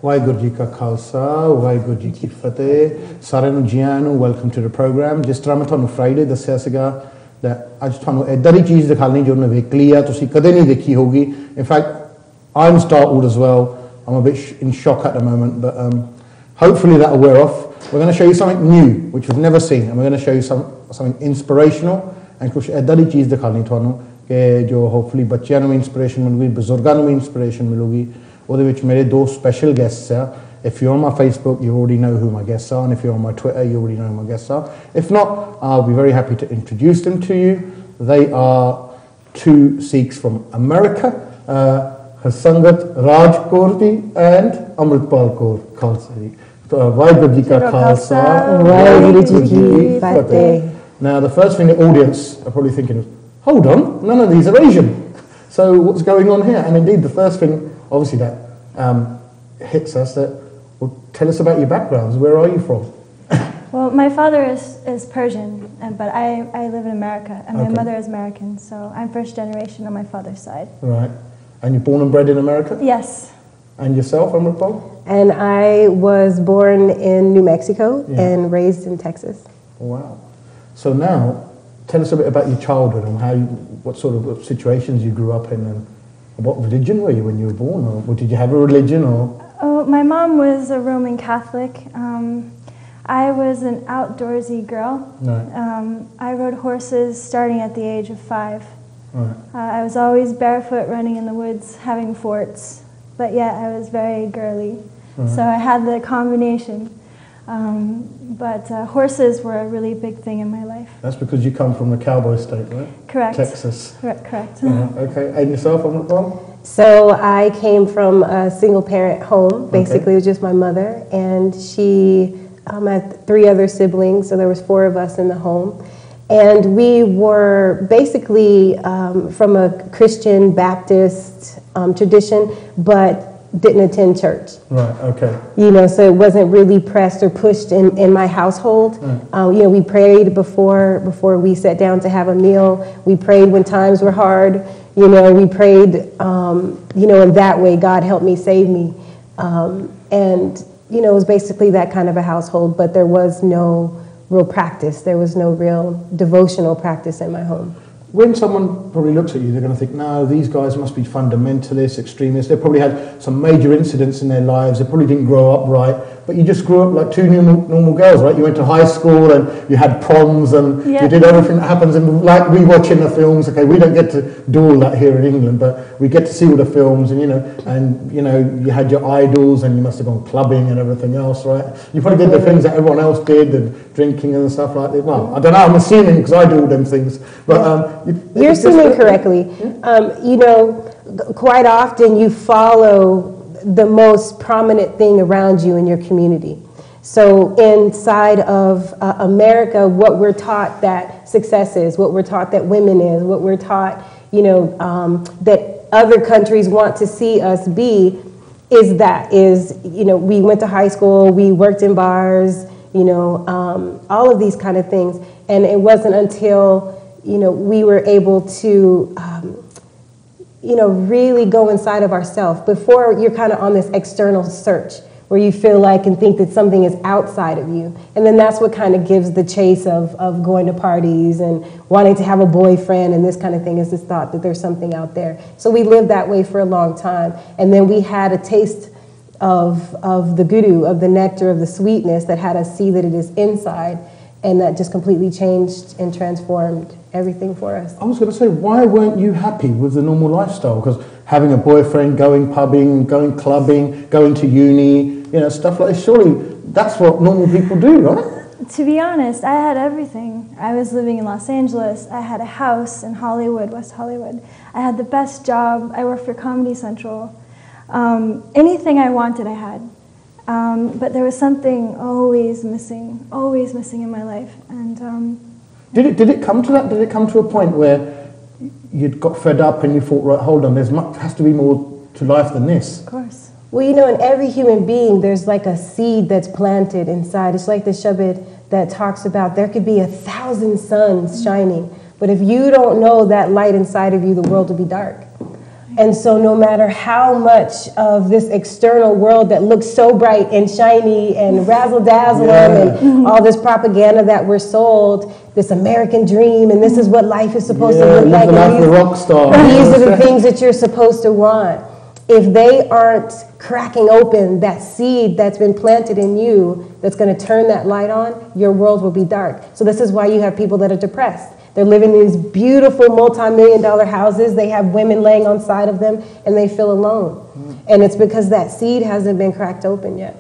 Waiguru Ji Ka Khalsa, Waiguru Ji Ki Fateh. Saਰਿਆਂ ਨੂੰ ਜੀ ਆਇਆਂ ਨੂੰ ਵੈਲਕਮ ਟੂ ਦ ਪ੍ਰੋਗਰਾਮ। ਜਿਸ ਤਰ੍ਹਾਂ ਮੈਂ ਤੁਹਾਨੂੰ ਫਰਾਈਡੇ ਦੱਸਿਆ ਸੀਗਾ ਅੱਜ ਤੁਹਾਨੂੰ ਇਦਾਂ ਦੀ ਚੀਜ਼ ਦਿਖਾਣੀ ਜੋ ਨਵੇਕਲੀ ਆ, ਤੁਸੀਂ ਕਦੇ ਨਹੀਂ ਦੇਖੀ ਹੋਗੀ। In fact, I'm startled as well. I'm a bit in shock at the moment, but hopefully that'll wear off. We're going to show you something new, which we've never seen, and we're going to show you something inspirational. And kuch idaਂ ਦੀ ਚੀਜ਼ ਦਿਖਾਣੀ ਤੁਹਾਨੂੰ ਕਿ ਜੋ hopefully ਬੱਚਿਆਂ ਨੂੰ inspiration ਮਿਲੂਗੀ, ਬਜ਼ੁਰਗਾਂ ਨੂੰ inspiration ਮਿਲੂਗੀ। ਉਹਦੇ ਵਿੱਚ ਮੇਰੇ ਦੋ special guests ਆ। If you're on my Facebook, you already know who my guests are, and if you're on my Twitter, you already know who my guests are. If not, I'll be very happy to introduce them to you. They are two Sikhs from America, Harsangat Kaur and Amritpal Kaur Khalsa. Waiguru Ji Ka Khalsa, Waiguru Ji Ki Fateh. Now, the first thing the audience are probably thinking is, hold on, none of these are Asian. So what's going on here? And indeed, the first thing, obviously, that hits us, that, well, tell us about your backgrounds. Where are you from? Well, my father is Persian, but I live in America, and my mother is American, so I'm first generation on my father's side. Right. And you're born and bred in America? Yes. And yourself, Amritpal? And I was born in New Mexico and raised in Texas. Wow. So now, tell us a bit about your childhood and what sort of situations you grew up in, and what religion were you when you were born, or did you have a religion, or? Oh, my mom was a Roman Catholic. I was an outdoorsy girl. Right. I rode horses starting at the age of 5. Right. I was always barefoot running in the woods, having forts, but yet I was very girly. Right. So I had the combination. But horses were a really big thing in my life. That's because you come from the cowboy state, right? Correct. Texas. Correct. Okay. And yourself, Amritpal? So I came from a single parent home. Basically, it was just my mother, and she had 3 other siblings, so there was 4 of us in the home. And we were basically from a Christian Baptist tradition, but didn't attend church. Right, okay. You know, so it wasn't really pressed or pushed in my household. Right. You know, we prayed before we sat down to have a meal. We prayed when times were hard. You know, we prayed, you know, in that way, God help me, save me. And, you know, it was basically that kind of a household, but there was no real practice. There was no real devotional practice in my home. When someone probably looks at you, they're going to think, no, these guys must be fundamentalists, extremists. They probably had some major incidents in their lives. They probably didn't grow up right. But you just grew up like 2 normal girls, right? You went to high school and you had proms and you did everything that happens. And like we watch in the films, okay, we don't get to do all that here in England, but we get to see all the films and, you had your idols and you must have gone clubbing and everything else, right? You probably did the things that everyone else did and drinking and stuff like that. Well, I don't know, I'm assuming because I do all them things. But you're assuming correctly. You know, quite often you follow the most prominent thing around you in your community. So inside of America, what we're taught that success is, what we're taught that women is, what we're taught, you know, that other countries want to see us be is, you know, we went to high school, we worked in bars, you know, all of these kind of things. And it wasn't until, you know, we were able to, you know, really go inside of ourselves before you're kind of on this external search where you feel like and think that something is outside of you. And then that's what kind of gives the chase of going to parties and wanting to have a boyfriend and this kind of thing, is this thought that there's something out there. So we lived that way for a long time. And then we had a taste of the guru, of the nectar, of the sweetness that had us see that it is inside. And that just completely changed and transformed everything for us. I was going to say, why weren't you happy with the normal lifestyle? Because having a boyfriend, going pubbing, going clubbing, going to uni, you know, stuff like this, surely that's what normal people do, right? To be honest, I had everything. I was living in Los Angeles. I had a house in Hollywood, West Hollywood. I had the best job. I worked for Comedy Central. Anything I wanted, I had. But there was something always missing in my life. And did it come to that? Did it come to a point where you'd got fed up and you thought, right, hold on, has to be more to life than this? Of course. Well, you know, in every human being, there's like a seed that's planted inside. It's like the Shabbat that talks about there could be 1,000 suns shining, but if you don't know that light inside of you, the world will be dark. And so no matter how much of this external world that looks so bright and shiny and razzle-dazzle and all this propaganda that we're sold, this American dream, and this is what life is supposed to look like. Life of a rock star. These are the things that you're supposed to want. If they aren't cracking open that seed that's been planted in you that's going to turn that light on, your world will be dark. So this is why you have people that are depressed. They're living in these beautiful multi-million-dollar houses. They have women laying on side of them, and they feel alone. And it's because that seed hasn't been cracked open yet.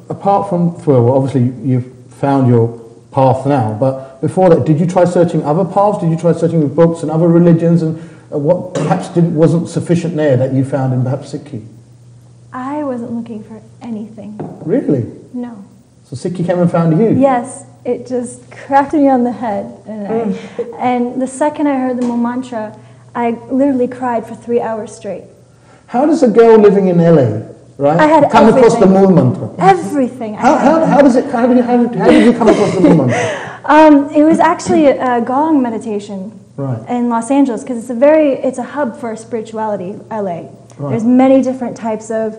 Apart from, well, obviously you've found your path now, but before that, did you try searching other paths? Did you try searching with books and other religions, and what perhaps wasn't sufficient there that you found in perhaps Sikhi? I wasn't looking for anything. Really? No. So Sikhi came and found you? Yes, it just cracked me on the head. And the second I heard the Mool mantra, I literally cried for 3 hours straight. How does a girl living in LA, right, I had come across the Mool mantra? Everything. How did you come across the Mool mantra? It was actually a gong meditation in Los Angeles, because it's a hub for spirituality, LA. Right. There's many different types of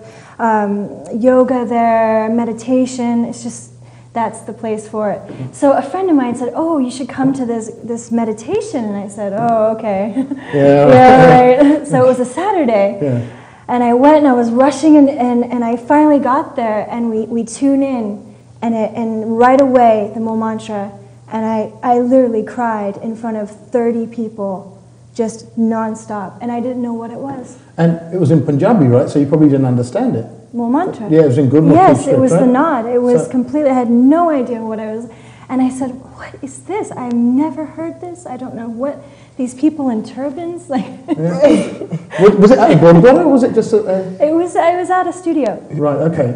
yoga there, meditation. It's just, that's the place for it. So a friend of mine said, oh, you should come to this meditation. And I said, oh, okay. Right. So it was a Saturday. Yeah. And I went and I was rushing and I finally got there and we tune in and right away the Mool mantra, and I literally cried in front of 30 people, just nonstop, and I didn't know what it was. And it was in Punjabi, right? So you probably didn't understand it. Mool mantra. Yeah, it was in Gurmukhi. Yes, it was the nod. It was completely, I had no idea what I was, and I said, what is this? I've never heard this. I don't know what, these people in turbans, like. Was it at a Gurdwara or was it just I was at a studio. Right, okay.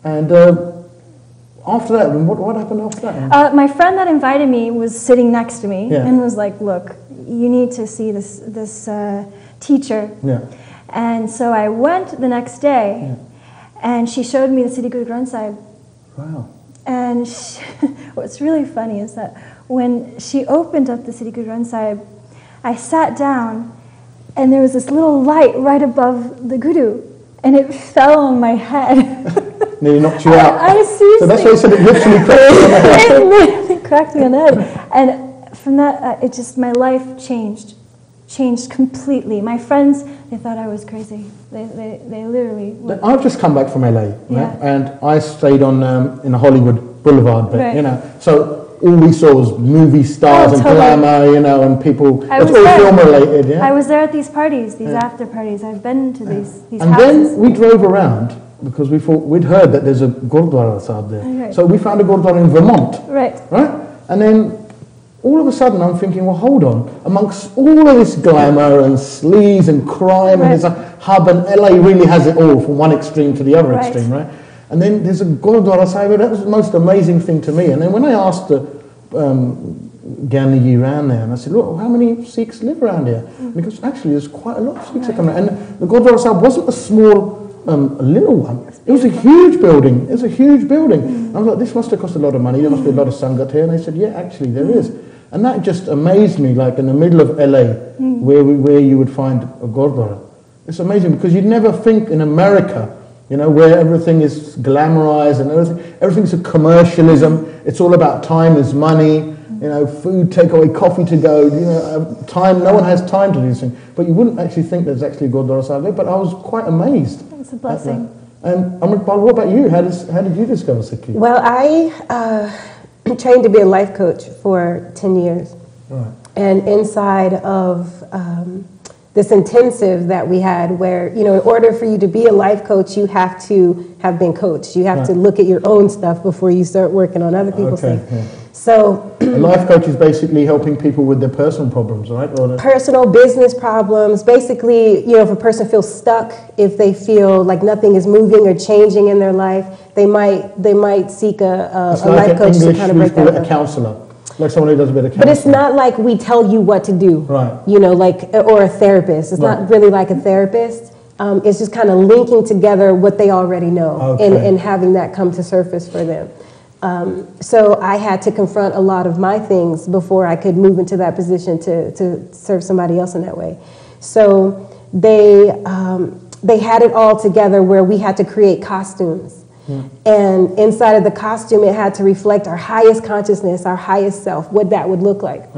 And after that, what happened after that? My friend that invited me was sitting next to me and was like, look, you need to see this teacher. Yeah. And so I went the next day, and she showed me the Siddhi Guru Granth Sahib. Wow. And what's really funny is that when she opened up the Siddhi Guru Granth Sahib, I sat down, and there was this little light right above the Guru, and it fell on my head. Nearly knocked you out. I seriously. So that's why you said it literally cracked you on the head. It literally cracked me on the head. And from that, it just, my life changed completely. My friends, they thought I was crazy. They literally. I've just come back from LA, right? And I stayed on in a Hollywood Boulevard, but you know, so all we saw was movie stars and glamour, you know, and people. It's all film related, yeah. I was there at these parties, these after parties. I've been to these and houses. Then we drove around because we thought we'd heard that there's a Gurdwara Sahib there. Right. So we found a Gurdwara in Vermont. Right. And then all of a sudden I'm thinking, well, hold on, amongst all of this glamour and sleaze and crime and there's a hub, and LA really has it all from one extreme to the other extreme, right? And then there's a Gurdwara Sahib. That was the most amazing thing to me. And then when I asked the Gandhi around there, and I said, look, how many Sikhs live around here? Because actually there's quite a lot of Sikhs that come around. And the Gurdwara Sahib wasn't a small, a little one. It was a huge building. It was a huge building. I was like, this must have cost a lot of money. There must be a lot of Sangat here. And they said, yeah, actually there is. And that just amazed me, like in the middle of LA, where you would find a Gurdwara. It's amazing because you'd never think in America, you know, where everything is glamorized and everything's a commercialism. It's all about time is money, you know, food takeaway, coffee to go, you know, time, no one has time to do this thing. But you wouldn't actually think there's actually a Gurdwara Sahib there, but I was quite amazed. It's a blessing. And Amritpal, what about you? How did you discover Sikhi? Well, I trained to be a life coach for 10 years. Right. And inside of this intensive that we had where, you know, in order for you to be a life coach, you have to have been coached. You have to look at your own stuff before you start working on other people's things. Yeah. So a life coach is basically helping people with their personal problems, right? Or personal business problems. Basically, you know, if a person feels stuck, if they feel like nothing is moving or changing in their life, they might seek a life coach to kind of break that down. A counselor. Like someone who does a bit of counseling. But it's not like we tell you what to do, right? You know, like, or a therapist. It's not really like a therapist. It's just kind of linking together what they already know and having that come to surface for them. So I had to confront a lot of my things before I could move into that position to serve somebody else in that way. So they had it all together where we had to create costumes. And inside of the costume, it had to reflect our highest consciousness, our highest self, what that would look like.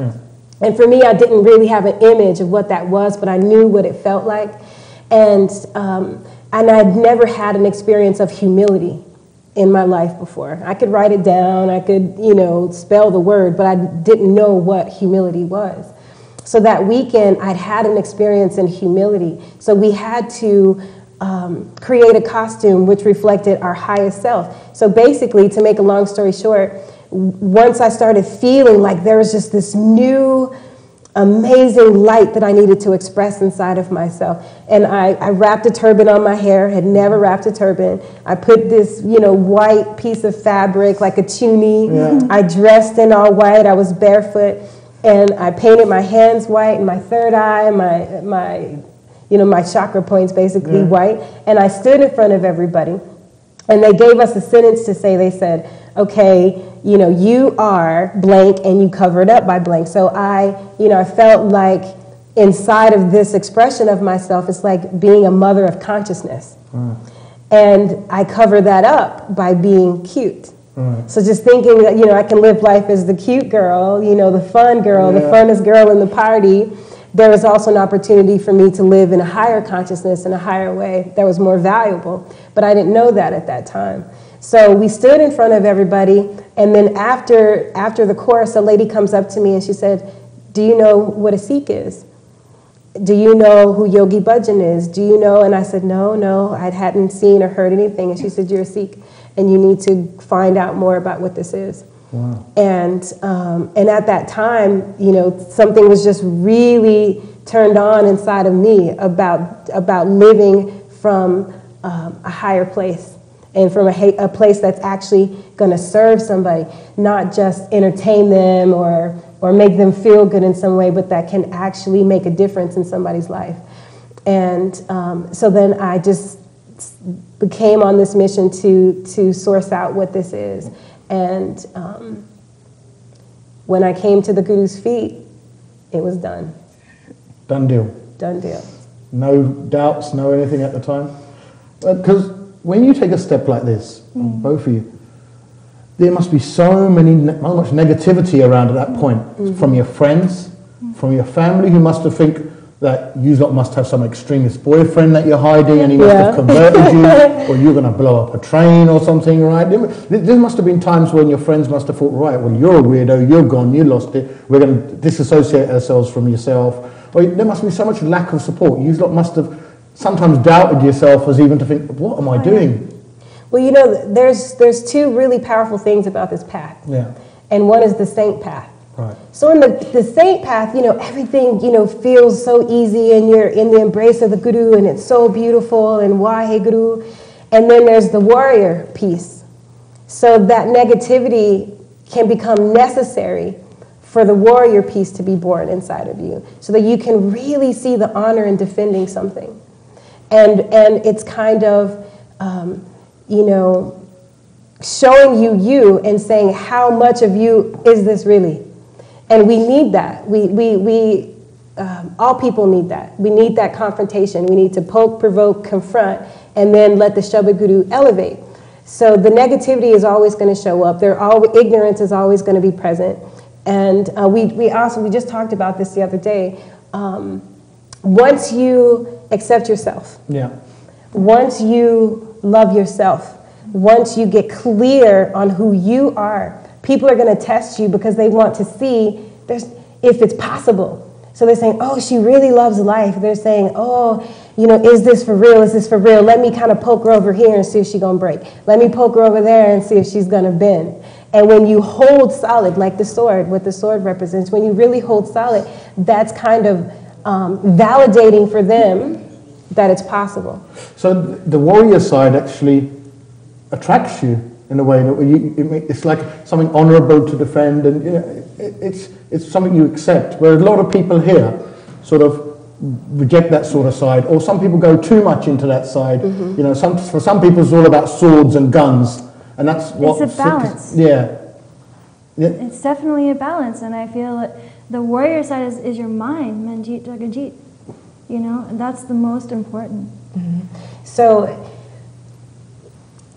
And for me, I didn't really have an image of what that was, but I knew what it felt like. And I'd never had an experience of humility in my life before. I could write it down, I could, spell the word, but I didn't know what humility was. So that weekend, I'd had an experience in humility. So we had to create a costume which reflected our highest self. So basically, to make a long story short, once I started feeling like there was just this new, amazing light that I needed to express inside of myself. And I wrapped a turban on my hair, had never wrapped a turban. I put this, white piece of fabric, like a tuni. I dressed in all white, I was barefoot, and I painted my hands white and my third eye, my chakra points basically white. And I stood in front of everybody, and they gave us a sentence to say. They said, okay, you are blank and you cover it up by blank. So I felt like inside of this expression of myself, it's like being a mother of consciousness. And I cover that up by being cute. So just thinking that, I can live life as the cute girl, the fun girl, the funnest girl in the party. There was also an opportunity for me to live in a higher consciousness in a higher way that was more valuable. But I didn't know that at that time. So we stood in front of everybody, and then after the chorus, a lady comes up to me and she said, do you know what a Sikh is? Do you know who Yogi Bhajan is? Do you know? And I said, no, I hadn't seen or heard anything. And she said, you're a Sikh, and you need to find out more about what this is. Wow. And at that time, something was just really turned on inside of me about living from a higher place. And from a place that's actually going to serve somebody, not just entertain them or make them feel good in some way, but that can actually make a difference in somebody's life. And so then I just became on this mission to source out what this is. And when I came to the Guru's feet, it was done. Done deal. Done deal. No doubts, no anything at the time? Because when you take a step like this, both of you, there must be so much negativity around at that point, from your friends, from your family, who must have think that you lot must have some extremist boyfriend that you're hiding, and he must have converted you, or you're going to blow up a train or something, right? There must have been times when your friends must have thought, right, well, you're a weirdo, you're gone, you lost it, we're going to disassociate ourselves from yourself. Or there must be so much lack of support. You lot must have sometimes doubted yourself as even to think, what am I doing? Well, there's two really powerful things about this path. And one is the saint path. Right. So in the saint path, everything, feels so easy, and you're in the embrace of the Guru, and it's so beautiful, and Wahe Guru. And then there's the warrior piece. So that negativity can become necessary for the warrior piece to be born inside of you, so that you can really see the honor in defending something. And it's kind of, showing you and saying, how much of you is this really? And we need that. We all people need that. We need that confrontation. We need to poke, provoke, confront, and then let the Shabad Guru elevate. So the negativity is always going to show up. Ignorance is always going to be present. And we just talked about this the other day. Once you accept yourself, once you love yourself, once you get clear on who you are, people are going to test you because they want to see if it's possible. So they're saying, oh, she really loves life. They're saying, oh, is this for real? Is this for real? Let me kind of poke her over here and see if she's going to break. Let me poke her over there and see if she's going to bend. And when you hold solid, like the sword, what the sword represents, when you really hold solid, that's kind of validating for them that it's possible. So the warrior side actually attracts you in a way that it's like something honorable to defend, and it's something you accept. Whereas a lot of people here sort of reject that sort of side, or some people go too much into that side. For some people it's all about swords and guns, And that's what... It's a balance. Yeah. It's definitely a balance, and I feel that the warrior side is your mind, Manjit Jagajit. You know, and that's the most important. So,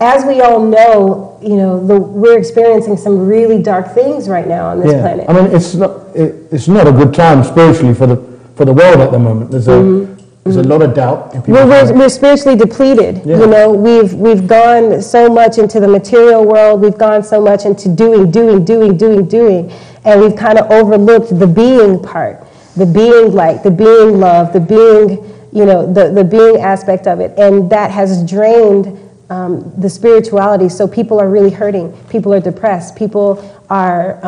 as we all know, you know, we're experiencing some really dark things right now on this planet. I mean, it's not a good time spiritually for the world at the moment. There's a lot of doubt. In We're spiritually depleted. Yeah. You know, we've gone so much into the material world. We've gone so much into doing, and we've kind of overlooked the being part, the being light, the being love, the being, you know, the being aspect of it, and that has drained the spirituality. So people are really hurting. People are depressed. People are,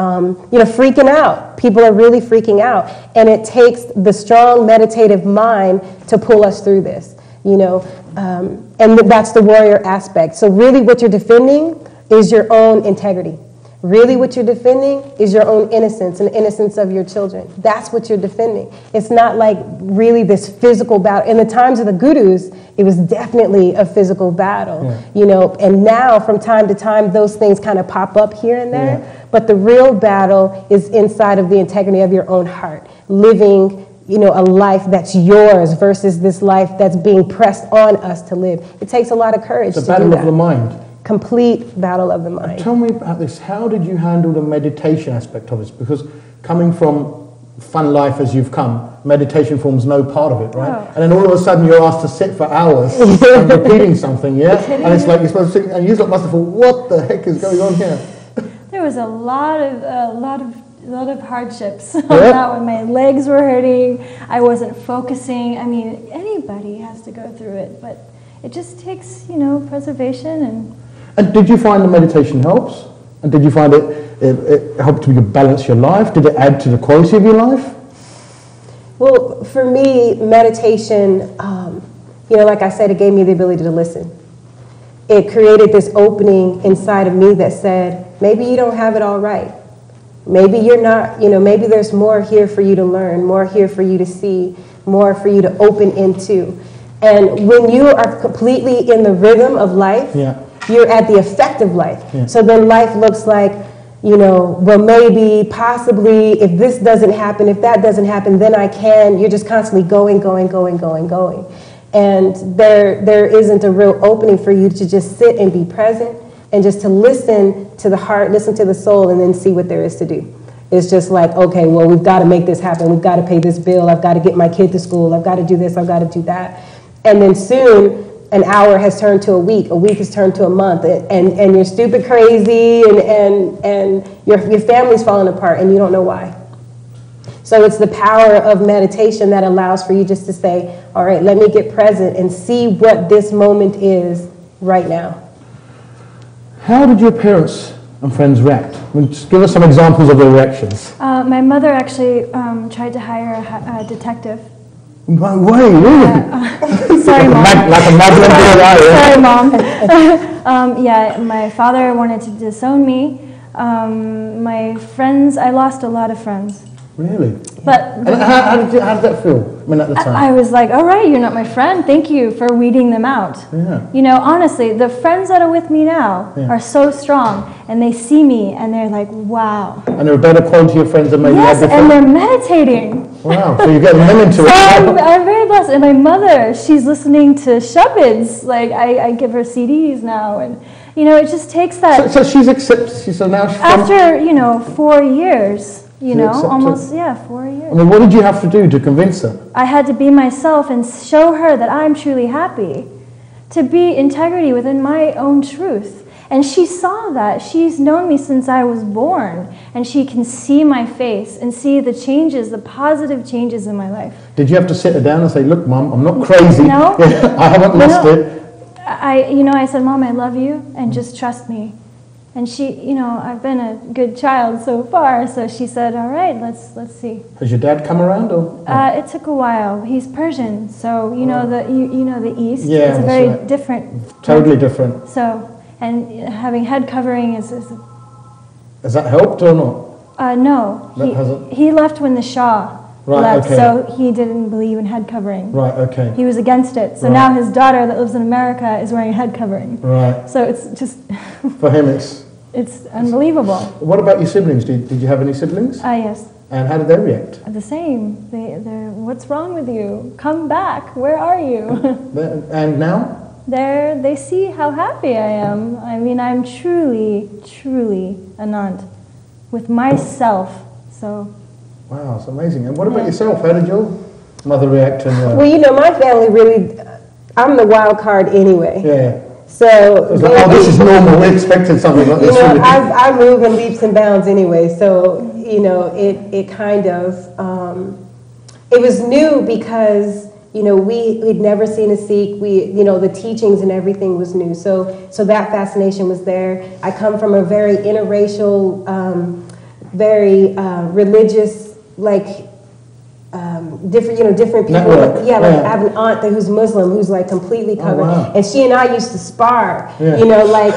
you know, freaking out. People are really freaking out. And it takes the strong meditative mind to pull us through this, you know. And that's the warrior aspect. So really what you're defending is your own integrity. Really what you're defending is your own innocence and the innocence of your children. That's what you're defending. It's not like really this physical battle. In the times of the gurus, it was definitely a physical battle, you know, and now from time to time, those things kind of pop up here and there. Yeah. But the real battle is inside of the integrity of your own heart, living, you know, a life that's yours versus this life that's being pressed on us to live. It takes a lot of courage to do that. The battle of the mind. Complete battle of the mind. Tell me about this. How did you handle the meditation aspect of it? Because coming from fun life as you've come, meditation forms no part of it, right? Oh. And then all of a sudden you're asked to sit for hours and repeating something, yeah? And it's like you're supposed to sit, and you must have thought, what the heck is going on here? There was a lot of hardships on that one. My legs were hurting. I wasn't focusing. I mean, anybody has to go through it, but it just takes, you know, preservation. And did you find the meditation helps? And did you find it helped to balance your life? Did it add to the quality of your life? Well, for me, meditation, you know, like I said, it gave me the ability to listen. It created this opening inside of me that said, maybe you don't have it all right. Maybe you're not, you know, maybe there's more here for you to learn, more here for you to see, more for you to open into. And when you are completely in the rhythm of life, you're at the effect of life. Yeah. So then life looks like, you know, well, maybe, possibly, if this doesn't happen, if that doesn't happen, then I can. You're just constantly going. And there isn't a real opening for you to just sit and be present and just to listen to the heart, listen to the soul, and then see what there is to do. It's just like, okay, well, we've got to make this happen. We've got to pay this bill. I've got to get my kid to school. I've got to do this. I've got to do that. And then soon, an hour has turned to a week has turned to a month, and you're stupid crazy, and your family's falling apart, and you don't know why. So it's the power of meditation that allows for you just to say, all right, let me get present and see what this moment is right now. How did your parents and friends react? I mean, just give us some examples of their reactions. My mother actually tried to hire a detective. No way, really? Sorry, Mom. Like a Sorry, Mom. Yeah, my father wanted to disown me. My friends, I lost a lot of friends. Really? But how did that feel? I mean, at the time. I was like, all right, you're not my friend. Thank you for weeding them out. Yeah. You know, honestly, the friends that are with me now are so strong, and they see me, and they're like, wow. And they're a better quality of friends than maybe you had before? And they're meditating. Wow, so you're getting them into it. I'm very blessed. And my mother, she's listening to Shabbads. Like, I give her CDs now, and, you know, it just takes that. So she's accepted, so now she's... After, you know, 4 years. You know, almost, 4 years. I mean, what did you have to do to convince her? I had to be myself and show her that I'm truly happy. To be integrity within my own truth. And she saw that. She's known me since I was born. And she can see my face and see the changes, the positive changes in my life. Did you have to sit her down and say, look, Mom, I'm not crazy. No. I haven't lost it. I said, Mom, I love you, and just trust me. And she, you know, I've been a good child so far, so she said, all right, let's see. Has your dad come around, or? It took a while. He's Persian, so you know the East. Yeah, it's a very different. Totally different. So, and having head covering is. Has that helped or not? No, That hasn't. He left when the Shah left, so he didn't believe in head covering. Right, okay. He was against it. So now his daughter that lives in America is wearing a head covering. Right. So it's just... For him, it's unbelievable. What about your siblings? Did you have any siblings? Yes. And how did they react? The same. They're, what's wrong with you? Come back. Where are you? And now? They see how happy I am. I mean, I'm truly, truly anand with myself. So. Wow, it's amazing. And what about yourself? How did your mother react? Well, you know, my family really, I'm the wild card anyway. Yeah. So, like, oh, this is normal. We expected something like this. You know, I move in leaps and bounds anyway. So, you know, it kind of, it was new because, you know, we'd never seen a Sikh. You know, the teachings and everything was new. So that fascination was there. I come from a very interracial, very religious, like, different people. Network. Like I have an aunt who's Muslim who's like completely covered. Oh, wow. And she and I used to spar, you know, like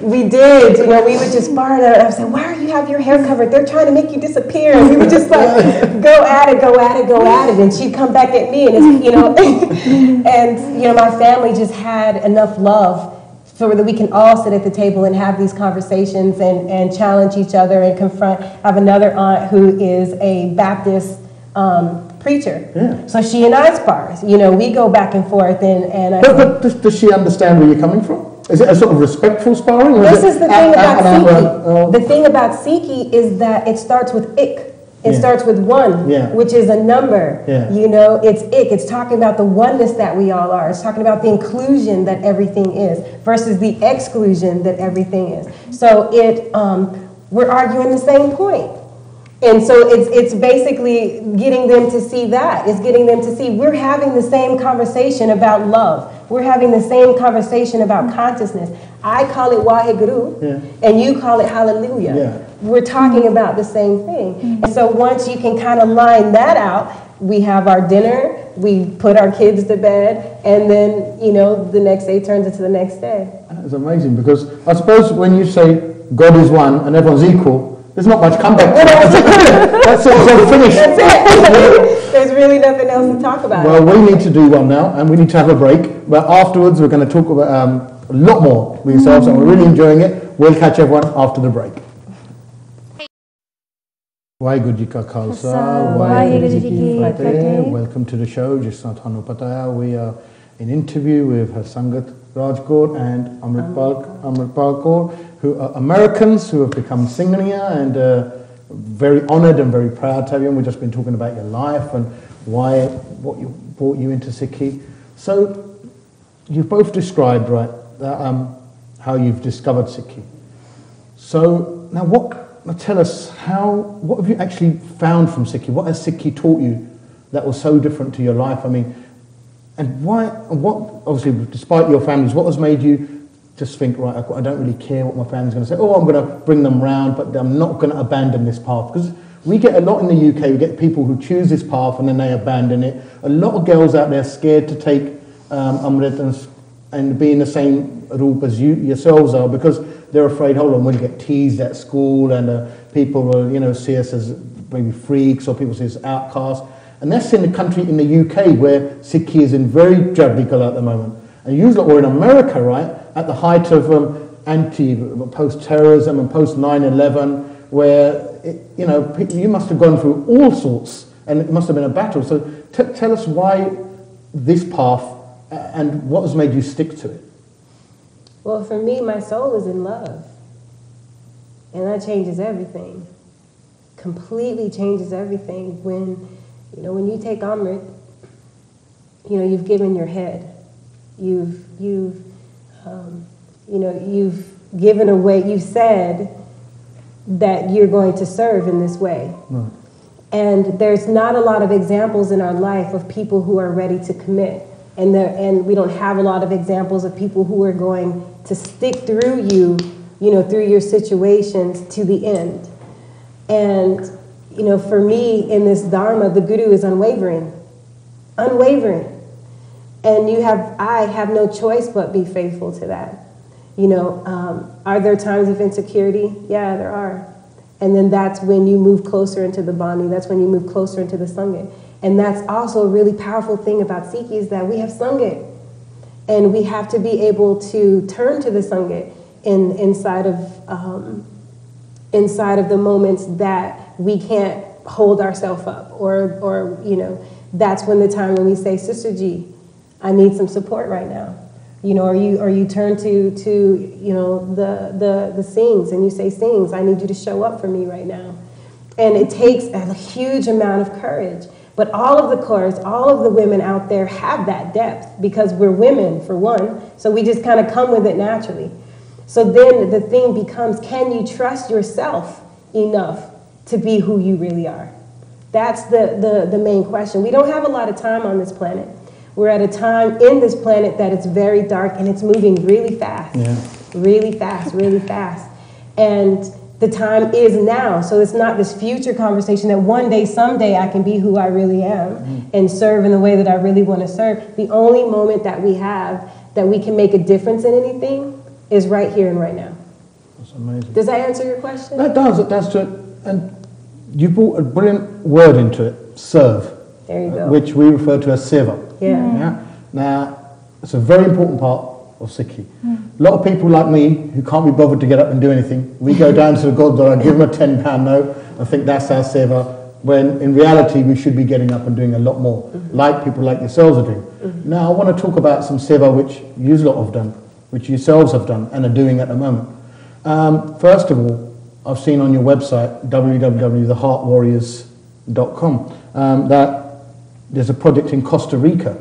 we did, you know, we would just spar and I would say, why do you have your hair covered? They're trying to make you disappear. And we would just like go at it. And she'd come back at me and it's, you know, and, you know, my family just had enough love so that we can all sit at the table and have these conversations and challenge each other and confront. I have another aunt who is a Baptist preacher. Yeah. So she and I spar. You know, we go back and forth and But does she understand where you're coming from? Is it a sort of respectful sparring? This is the thing about Sikhi. The thing about Sikhi is that it starts with ik. It starts with one, which is a number. Yeah. You know, it's ik. It's talking about the oneness that we all are. It's talking about the inclusion that everything is versus the exclusion that everything is. So we're arguing the same point. And so it's basically getting them to see that. It's getting them to see we're having the same conversation about love. We're having the same conversation about consciousness. I call it Waheguru, and you call it Hallelujah. Yeah. We're talking about the same thing. And so once you can kind of line that out, we have our dinner, we put our kids to bed, and then, you know, the next day turns into the next day. That's amazing, because I suppose when you say God is one and everyone's equal, there's not much comeback. That's sort of finished. That's it. There's really nothing else to talk about. Well, we need to do one now, and we need to have a break. But afterwards, we're going to talk about a lot more with yourselves, and we're really enjoying it. We'll catch everyone after the break. Waheguru Ji Ka Khalsa, Waheguru Ji Ki Fateh. Welcome to the show. Jisna thanu pata hai, we are in interview with Harsangat Kaur and Amritpal Kaur, who are Americans who have become singha and very honoured and very proud to have you. And we've just been talking about your life and what brought you into Sikhi. So you've both described, right, how you've discovered Sikhi. So now tell us what have you actually found from Sikhi? What has Sikhi taught you that was so different to your life? I mean, and what, obviously, despite your families, what has made you just think, right, I don't really care what my family's going to say. Oh, I'm going to bring them round, but I'm not going to abandon this path. Because we get a lot in the UK, we get people who choose this path and then they abandon it. A lot of girls out there scared to take Amrit and be in the same roop as yourselves are, because they're afraid, hold on, we'll get teased at school and people will, you know, see us as maybe freaks, or people see us as outcasts. And that's in the country, in the UK, where Sikhi is in very jaddigal at the moment. And usually, or in America, right, at the height of post-terrorism and post-9/11, where, you know, you must have gone through all sorts, and it must have been a battle. So tell us why this path, and what has made you stick to it? Well, for me, my soul is in love. And that changes everything. Completely changes everything. When you take Amrit, you know, you've given your head. You've given away, you've said that you're going to serve in this way. Right. And there's not a lot of examples in our life of people who are ready to commit. And we don't have a lot of examples of people who are going to stick through through your situations to the end. And, you know, for me in this Dharma, the Guru is unwavering. Unwavering. And I have no choice but be faithful to that. You know, are there times of insecurity? Yeah, there are. And then that's when you move closer into the Bani, that's when you move closer into the Sangha. And that's also a really powerful thing about Sikhi is that we have Sangha. And we have to be able to turn to the Sangha inside of the moments that we can't hold ourselves up, or you know, that's when the time when we say, Sister G, I need some support right now. You know, or you turn to you know, the Sings, and you say, Sings, I need you to show up for me right now. And it takes a huge amount of courage. But all of the Kaurs, all of the women out there have that depth because we're women, for one. So we just kind of come with it naturally. So then the thing becomes, can you trust yourself enough to be who you really are? That's the main question. We don't have a lot of time on this planet. We're at a time in this planet that it's very dark and it's moving really fast. Yeah. Really fast, really fast. And the time is now. So it's not this future conversation that one day, someday I can be who I really am and serve in the way that I really want to serve. The only moment that we have that we can make a difference in anything is right here and right now. That's amazing. Does that answer your question? That does. It does. And you brought a brilliant word into it, serve. There you go. Which we refer to as seva. Yeah. Now, it's a very important part of Sikhi. A lot of people like me who can't be bothered to get up and do anything, we go down to the Gurdwara, give them a £10 note, I think that's our seva, when in reality we should be getting up and doing a lot more, like people like yourselves are doing. Now, I want to talk about some seva which you lot have done, which yourselves have done and are doing at the moment. First of all, I've seen on your website, www.theheartwarriors.com, that there's a project in Costa Rica.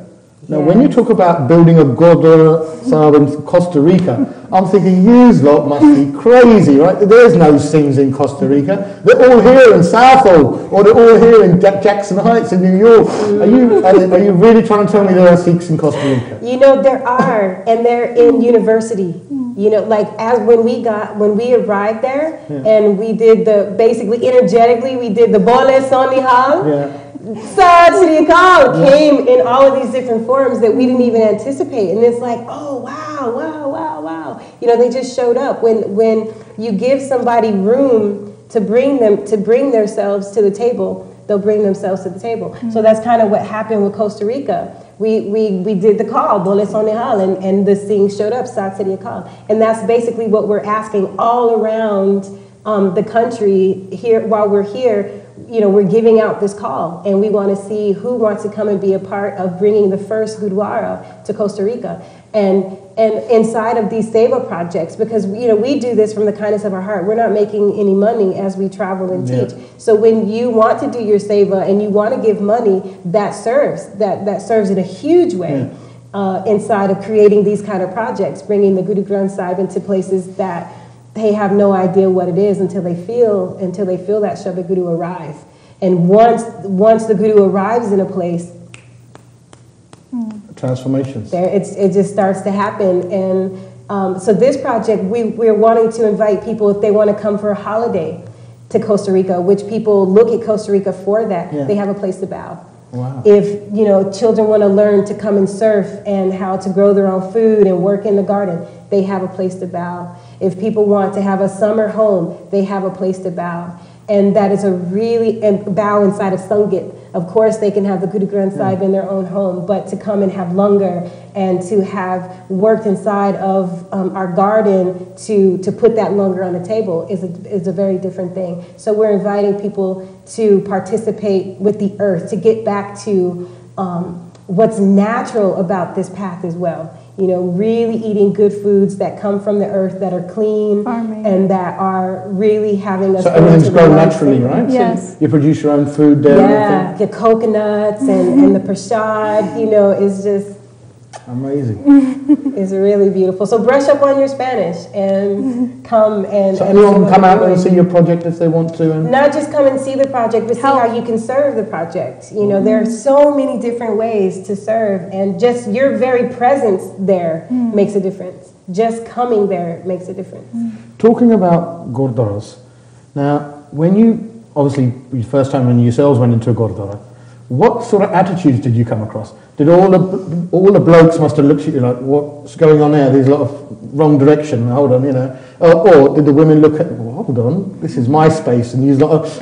Now, when you talk about building a Gurdwara Sahib in Costa Rica, I'm thinking, you lot must be crazy, right? There's no Singhs in Costa Rica. They're all here in Southall, or they're all here in Jackson Heights in New York. Are you really trying to tell me there are Sikhs in Costa Rica? You know, there are, and they're in university. You know, like when we arrived there, and we did basically energetically, we did the Bole Sonihal. Yeah. Sat Sri Akal came in all of these different forms that we didn't even anticipate, and it's like, oh wow, wow, wow, wow. You know, they just showed up. When you give somebody room to bring themselves to the table, they'll bring themselves to the table. So that's kind of what happened with Costa Rica. We did the call, Bole Sonihal, and the Singh showed up, Sat Sri Akal, and that's basically what we're asking all around the country here while we're here. You know, we're giving out this call, and we want to see who wants to come and be a part of bringing the first Gurdwara to Costa Rica. And inside of these seva projects, because, you know, we do this from the kindness of our heart. We're not making any money as we travel and teach. So when you want to do your seva and you want to give money, that serves in a huge way inside of creating these kind of projects, bringing the Guru Granth Sahib into places that they have no idea what it is until they feel that Shabad Guru arrive. And once the Guru arrives in a place, transformations. It just starts to happen. And so this project, we're wanting to invite people if they want to come for a holiday to Costa Rica, which people look at Costa Rica for that. They have a place to bow. Wow. If, you know, children want to learn to come and surf and how to grow their own food and work in the garden, they have a place to bow. If people want to have a summer home, they have a place to bow. And that is and bow inside of Sangit. Of course, they can have the Guru Granth Sahib in their own home, but to come and have langar and to have worked inside of our garden to put that langar on the table is a very different thing. So we're inviting people to participate with the earth, to get back to what's natural about this path as well. You know, really eating good foods that come from the earth, that are clean, and that are really having us. So everything's grown naturally, right? Yes. So you produce your own food there. Yeah, the coconuts and the prasad. You know, is just amazing. It's really beautiful. So brush up on your Spanish and come and. So anyone can come out and see your project if they want to. And not just come and see the project, but see how you can serve the project. You know, there are so many different ways to serve, and just your very presence there makes a difference. Just coming there makes a difference. Talking about Gurdwaras, now when you, obviously the first time when you yourselves went into a Gurdwara, what sort of attitudes did you come across? Did all the blokes must have looked at you like, what's going on there? There's a lot of wrong direction. Hold on, you know. Or did the women look at, hold on, this is my space, and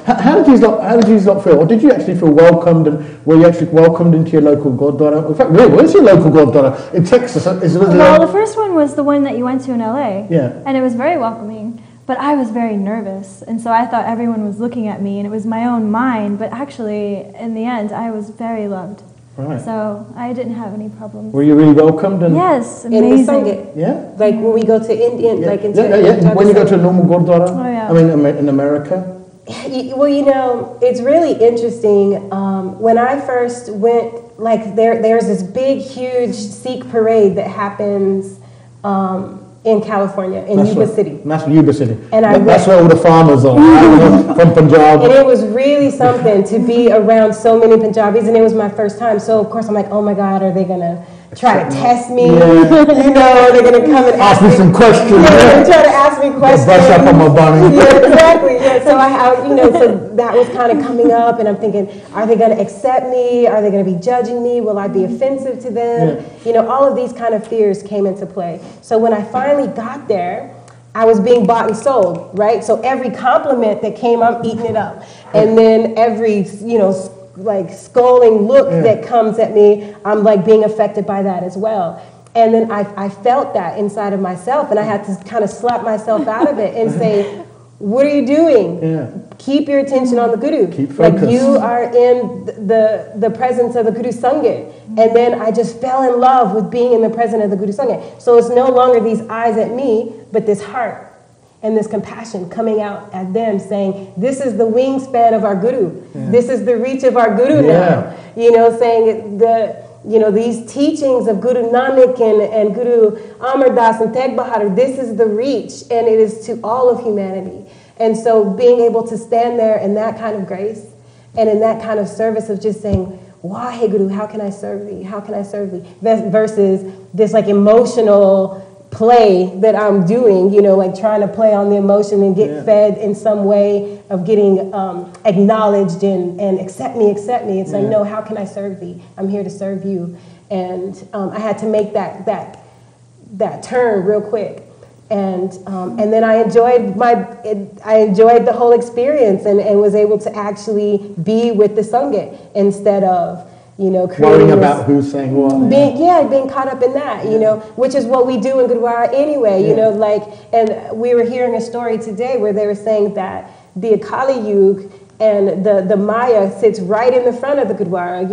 how did you not feel? Or did you actually feel welcomed, and were you actually welcomed into your local Gurdwara? In fact, where's your local Gurdwara? In Texas? Well, the first one was the one that you went to in LA. Yeah. And it was very welcoming. But I was very nervous, and so I thought everyone was looking at me, and it was my own mind, but actually, in the end, I was very loved. Right. So I didn't have any problems. Were you really welcomed? Yes, In the amazing. Sangha? Yeah. Like when we go to Indian, like into When you go to a normal Gurdwara, Oh, yeah. I mean, in America? Well, it's really interesting. When I first went, like there's this big, huge Sikh parade that happens in California, in Yuba City. That's Yuba City. And that's where all the farmers are, from Punjab. And it was really something to be around so many Punjabis, and it was my first time. So of course I'm like, oh my God, are they gonna try to test me? Yeah. They're gonna come and Ask me some questions. Yeah, try to ask me questions. Brush up on my bunny. Yeah, exactly. Yeah. So so that was kind of coming up, and I'm thinking, are they going to accept me? Are they going to be judging me? Will I be offensive to them? Yeah. All of these kind of fears came into play. So when I finally got there, I was being bought and sold, right? So every compliment that came, I'm eating it up, and then every like scolding look that comes at me, I'm like being affected by that as well. And then I felt that inside of myself, and I had to kind of slap myself out of it and say, what are you doing? Yeah. Keep your attention on the Guru. Keep focus. Like you are in the presence of the Guru Sangha. And then I just fell in love with being in the presence of the Guru Sangha. So it's no longer these eyes at me, but this heart and this compassion coming out at them saying, this is the wingspan of our Guru. Yeah. This is the reach of our Guru now. Saying these teachings of Guru Nanak and Guru Amar Das and Teg Bahadur, this is the reach, and it is to all of humanity. And so being able to stand there in that kind of grace and in that kind of service of just saying, why, hey Guru, how can I serve thee? How can I serve thee? Versus this like emotional play that I'm doing, like trying to play on the emotion and get fed in some way of getting acknowledged and accept me. It's like, no, how can I serve thee? I'm here to serve you. And I had to make that turn real quick. And then I enjoyed the whole experience and was able to actually be with the Sangha instead of worrying about who's saying what. Being caught up in that, which is what we do in Gurdwara anyway, and we were hearing a story today where they were saying that the Akali Yug and the Maya sits right in the front of the Gurdwara,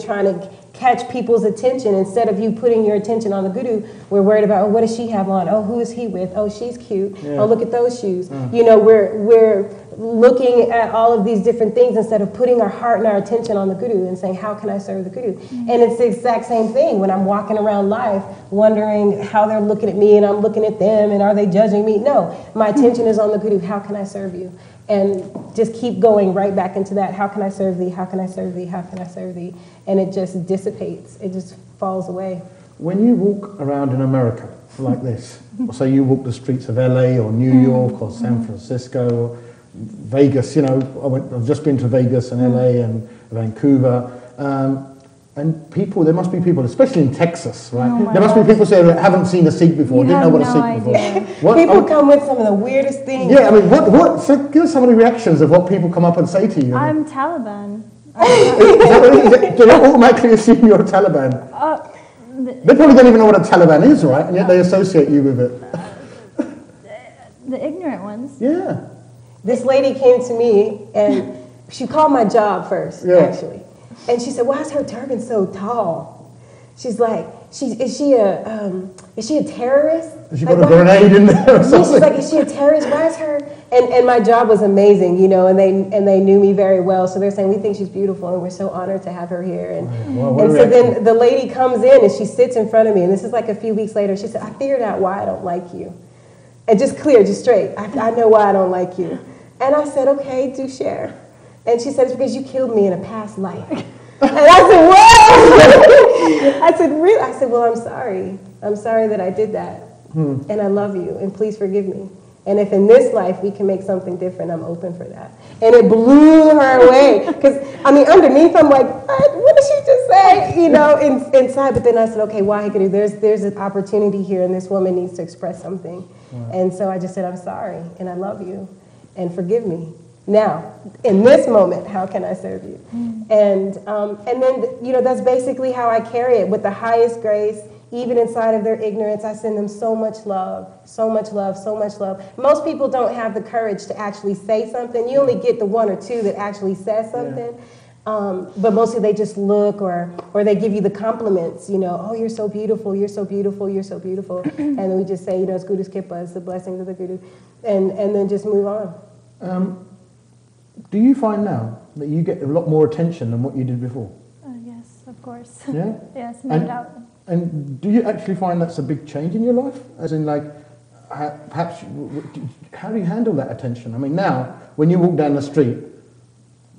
trying to catch people's attention. Instead of you putting your attention on the Guru, we're worried about, oh, what does she have on? Oh, who is he with? Oh, she's cute. Oh, look at those shoes. We're looking at all of these different things instead of putting our heart and our attention on the Guru and saying, how can I serve the Guru? And it's the exact same thing when I'm walking around life wondering how they're looking at me and I'm looking at them and are they judging me? No, my attention is on the Guru. How can I serve you? And just keep going right back into that. How can I serve thee? How can I serve thee? How can I serve thee? And it just dissipates. It just falls away. When you walk around in America like this, so you walk the streets of LA or New York or San Francisco or Vegas, I've just been to Vegas and LA and Vancouver, and there must be people, especially in Texas, right? There must be people saying that haven't seen a Sikh before, didn't know what a Sikh before. People come with some of the weirdest things. Yeah, I mean, so give us some of the reactions of what people come up and say to you. I'm Taliban. Do they automatically assume you're a Taliban? They probably don't even know what a Taliban is, right? And yet they associate you with it. The ignorant ones. Yeah. This lady came to me and she called my job first, actually. And she said, why is her turban so tall? She's like, is she a terrorist? She put a grenade in there or something? She's like, is she a terrorist? Why is her? And my job was amazing, and they knew me very well. So they're saying, we think she's beautiful and we're so honored to have her here. And so then the lady comes in and she sits in front of me. And this is like a few weeks later. She said, I figured out why I don't like you. And just clear, just straight. I know why I don't like you. And I said, okay, do share. And she said, it's because you killed me in a past life. And I said, what? I said, really? I said, well, I'm sorry. I'm sorry that I did that. And I love you. And please forgive me. And if in this life we can make something different, I'm open for that. And it blew her away. Because, underneath, I'm like, what did she just say? Inside. But then I said, okay, why? There's an opportunity here, and this woman needs to express something. Wow. And so I just said, I'm sorry, and I love you, and forgive me. Now, in this moment, how can I serve you? And then, you know, that's basically how I carry it, with the highest grace. Even inside of their ignorance, I send them so much love, so much love, so much love. Most people don't have the courage to actually say something. You only get the one or two that actually says something. But mostly they just look, or they give you the compliments, you know, oh, you're so beautiful, you're so beautiful, you're so beautiful. And then we just say, you know, it's Guru's Kippa, it's the blessings of the Guru, and then just move on. Do you find now that you get a lot more attention than what you did before? Yes, of course. Yeah? Yes, no doubt. And do you actually find that's a big change in your life? As in, like, perhaps, how do you handle that attention? I mean, now, when you walk down the street,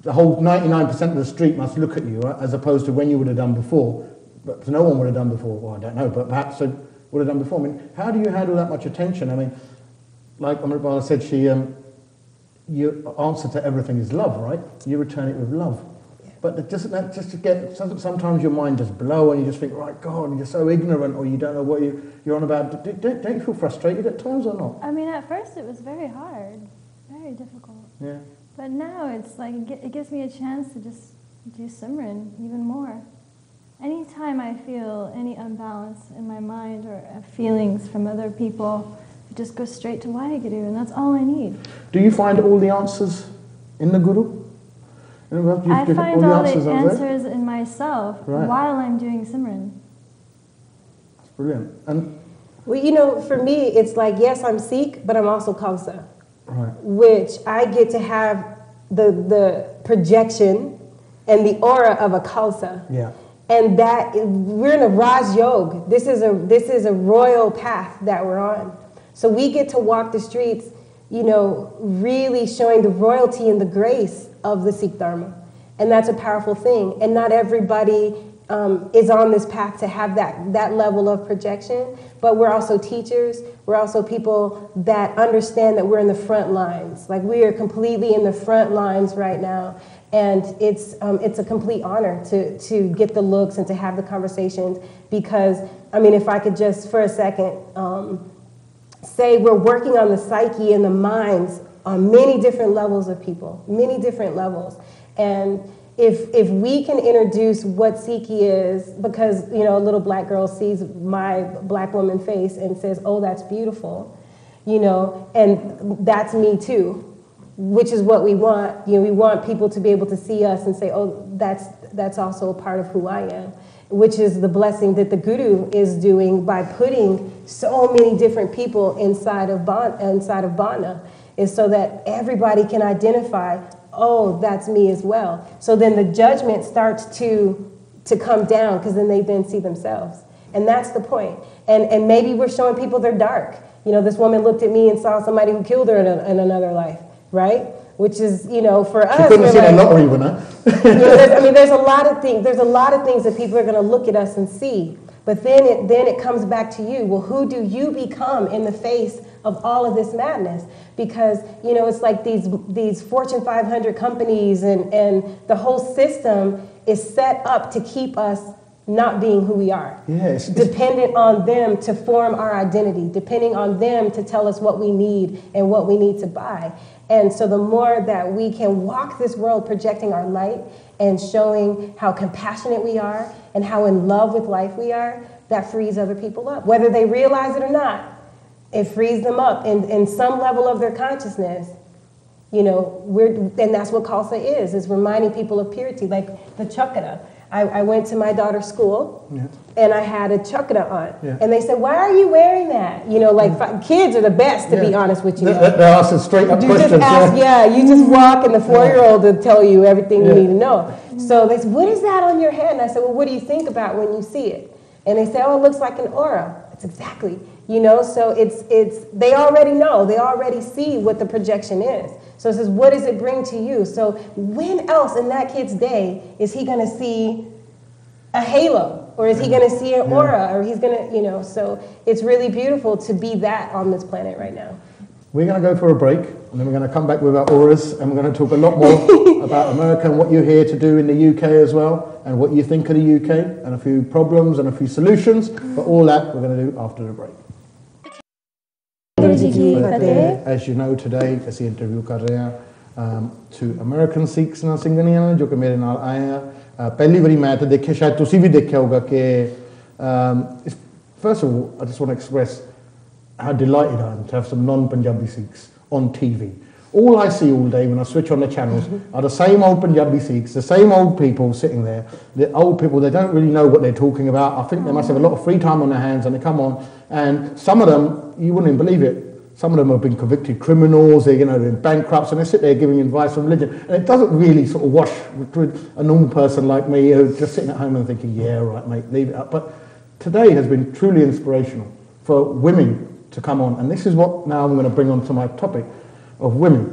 the whole 99% of the street must look at you, right? As opposed to when you would have done before. But no one would have done before. Well, I don't know, but perhaps they would have done before. I mean, how do you handle that much attention? I mean, like Amritpal said, your answer to everything is love, right? You return it with love. But doesn't that just get, sometimes your mind just blow and you just think, right, God, you're so ignorant, or you don't know what you're on about. Don't you feel frustrated at times or not? I mean, at first it was very hard, very difficult. Yeah. But now it's like, it gives me a chance to just do Simran even more. Anytime I feel any imbalance in my mind or feelings from other people, I just go straight to Waheguru, and that's all I need. Do you find all the answers in the Guru? I find all the answers in myself while I'm doing Simran. That's brilliant. And well, you know, for me, it's like, yes, I'm Sikh, but I'm also Khalsa. Right. Which I get to have the projection and the aura of a Khalsa. Yeah. And that we're in a Raj Yog. This is a royal path that we're on. So we get to walk the streets, you know, really showing the royalty and the grace of the Sikh Dharma. And that's a powerful thing. And not everybody is on this path to have that level of projection. But we're also teachers. We're also people that understand that we're in the front lines. Like, we are completely in the front lines right now. And it's a complete honor to get the looks and to have the conversations. Because, I mean, if I could just for a second say, we're working on the psyche and the minds on many different levels of people, many different levels. And if we can introduce what Sikhi is, because, you know, a little black girl sees my black woman face and says, oh, that's beautiful, you know, and that's me too, which is what we want. You know, we want people to be able to see us and say, oh, that's also a part of who I am, which is the blessing that the Guru is doing by putting so many different people inside of Bana, is so that everybody can identify, oh, that's me as well. So then the judgment starts to come down, because then they then see themselves. And that's the point. And maybe we're showing people they're dark. You know, this woman looked at me and saw somebody who killed her in another life, right? Which is, you know, for us, you couldn't see a lottery winner. You know, there's a lot of things. There's a lot of things that people are going to look at us and see. But then it comes back to you. Well, who do you become in the face of all of this madness? Because, you know, it's like these Fortune 500 companies and the whole system is set up to keep us not being who we are. Yes. Dependent on them to form our identity, depending on them to tell us what we need and what we need to buy. And so the more that we can walk this world projecting our light and showing how compassionate we are and how in love with life we are, that frees other people up. Whether they realize it or not, it frees them up in some level of their consciousness. You know, and that's what Khalsa is reminding people of purity, like the chakra. I went to my daughter's school, and I had a chakra on. Yeah. And they said, why are you wearing that? You know, like, kids are the best, to be honest with you. They're asking straight up questions. Just ask, you just walk, and the 4-year-old will tell you everything you need to know. So they said, what is that on your head? And I said, well, what do you think about when you see it? And they said, oh, it looks like an aura. It's exactly, you know, so it's they already know. They already see what the projection is. So it says, what does it bring to you? So when else in that kid's day is he going to see a halo? Or is he going to see an aura? Or he's going to, you know, so it's really beautiful to be that on this planet right now. We're going to go for a break, and then we're going to come back with our auras, and we're going to talk a lot more about America and what you're here to do in the UK as well, and what you think of the UK, and a few problems and a few solutions. But all that we're going to do after the break. जी की फतेह। As you know today, ਅਸੀਂ interview ਕਰ ਰਹੇ ਹਾਂ to American Sikhs ਨਾਲ ਸਿੰਘਣੀਆਂ ਨੇ ਜੋ ਕਿ ਮੇਰੇ ਨਾਲ ਆਏ ਆ ਪਹਿਲੀ ਵਾਰੀ ਮੈਂ ਤਾਂ ਦੇਖਿਆ ਸ਼ਾਇਦ ਤੁਸੀਂ ਵੀ ਦੇਖਿਆ ਹੋਗਾ ਕਿ first of all I just want to express how delighted I am to have some non-Punjabi Sikhs on TV. All I see all day when I switch on the channels are the same old Punjabi Sikhs, the same old people sitting there. The old people, they don't really know what they're talking about. I think they must have a lot of free time on their hands and they come on. And some of them, you wouldn't even believe it, some of them have been convicted criminals, they're bankrupts, and they sit there giving advice on religion. And it doesn't really sort of wash with a normal person like me who's just sitting at home and thinking, yeah, right, mate, leave it up. But today has been truly inspirational for women to come on. And this is what now I'm going to bring on to my topic of women.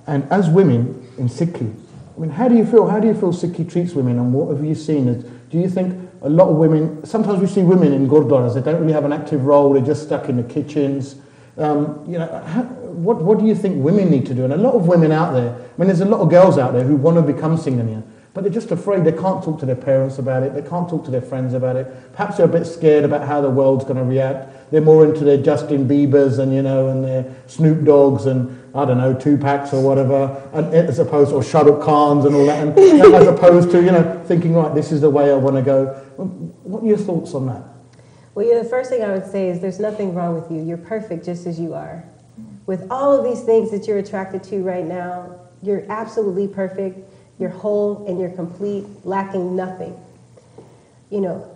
And as women in Sikhi, I mean, how do you feel? How do you feel Sikhi treats women, and what have you seen? Do you think a lot of women, sometimes we see women in gurdwaras, they don't really have an active role, they're just stuck in the kitchens. What do you think women need to do? And a lot of women out there, I mean, there's a lot of girls out there who want to become Singhaniya, but they're just afraid. They can't talk to their parents about it. They can't talk to their friends about it. Perhaps they're a bit scared about how the world's going to react. They're more into their Justin Biebers and, and their Snoop Dogs and, I don't know, Tupacs or whatever, and as opposed, or Shah Rukh Khans and all that, and as opposed to, thinking, right, this is the way I want to go. What are your thoughts on that? Well, the first thing I would say is there's nothing wrong with you. You're perfect just as you are. With all of these things that you're attracted to right now, you're absolutely perfect. You're whole and you're complete, lacking nothing.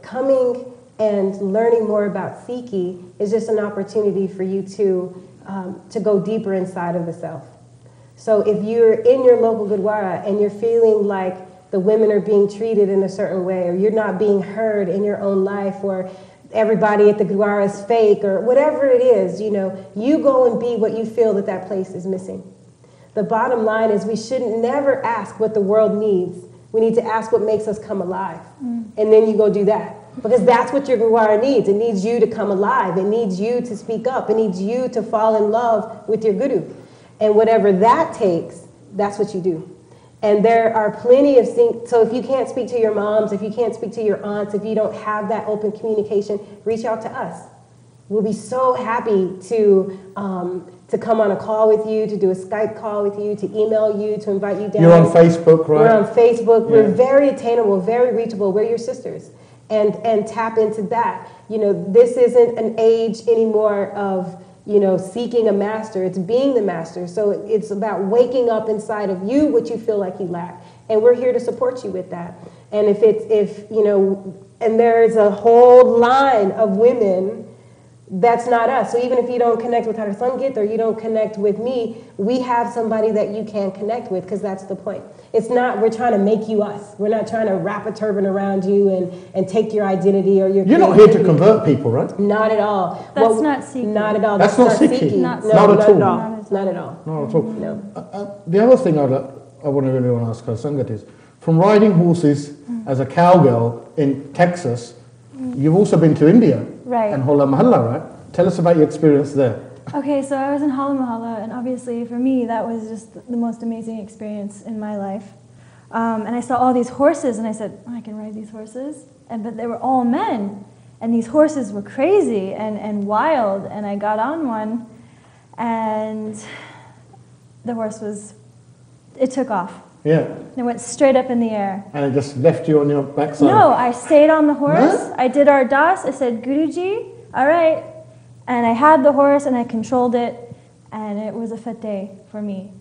Coming and learning more about Sikhi is just an opportunity for you to go deeper inside of the self. So if you're in your local Gurdwara and you're feeling like the women are being treated in a certain way, or you're not being heard in your own life, or everybody at the Gurdwara is fake, or whatever it is, you go and be what you feel that place is missing. The bottom line is we should never ask what the world needs. We need to ask what makes us come alive. And then you go do that. Because that's what your Gurdwara needs. It needs you to come alive. It needs you to speak up. It needs you to fall in love with your Guru. And whatever that takes, that's what you do. And there are plenty of things. So if you can't speak to your moms, if you can't speak to your aunts, if you don't have that open communication, reach out to us. We'll be so happy to come on a call with you, to do a Skype call with you, to email you, to invite you down. You're on Facebook, right? We're on Facebook. Yeah. We're very attainable, very reachable. We're your sisters. And tap into that. This isn't an age anymore of, seeking a master. It's being the master. So it's about waking up inside of you what you feel like you lack. And we're here to support you with that. And and there's a whole line of women that's not us. So even if you don't connect with Harsangat or you don't connect with me, we have somebody that you can connect with, because that's the point. It's not we're trying to make you us. We're not trying to wrap a turban around you and take your identity or your. You're not here to convert people, right? Not at all. That's not Sikhi. Not at all. That's not Sikhi. Not at all. Not at all. Not at all. No. The other thing I really want to ask Harsangat is, from riding horses as a cowgirl in Texas, you've also been to India. Right. And Hola Mahalla, right? Tell us about your experience there. Okay, so I was in Hola Mahalla, and obviously for me that was just the most amazing experience in my life. And I saw all these horses, and I said, I can ride these horses. But they were all men, and these horses were crazy and wild, and I got on one, and the horse it took off. Yeah. It went straight up in the air. And it just left you on your backside? No, I stayed on the horse. Huh? I did our das. I said, Guruji, all right. And I had the horse and I controlled it, and it was a fateh for me.